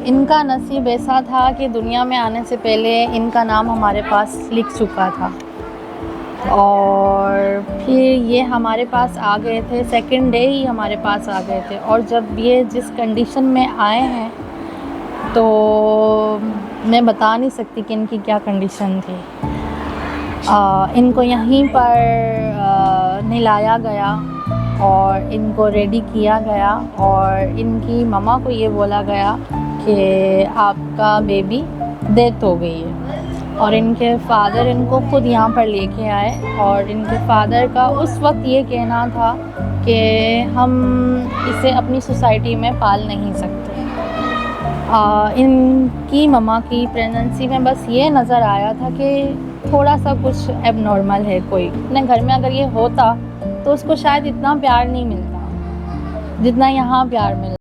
इनका नसीब ऐसा था कि दुनिया में आने से पहले इनका नाम हमारे पास लिख चुका था और फिर ये हमारे पास आ गए थे, सेकंड डे ही हमारे पास आ गए थे। और जब ये जिस कंडीशन में आए हैं तो मैं बता नहीं सकती कि इनकी क्या कंडीशन थी। इनको यहीं पर नहलाया गया और इनको रेडी किया गया और इनकी मम्मा को ये बोला गया कि आपका बेबी डेथ हो गई है। और इनके फादर इनको खुद यहाँ पर लेके आए और इनके फादर का उस वक्त ये कहना था कि हम इसे अपनी सोसाइटी में पाल नहीं सकते। इनकी मम्मा की प्रेगनेंसी में बस ये नज़र आया था कि थोड़ा सा कुछ एबनॉर्मल है कोई। अपने घर में अगर ये होता तो उसको शायद इतना प्यार नहीं मिलता जितना यहाँ प्यार मिलता।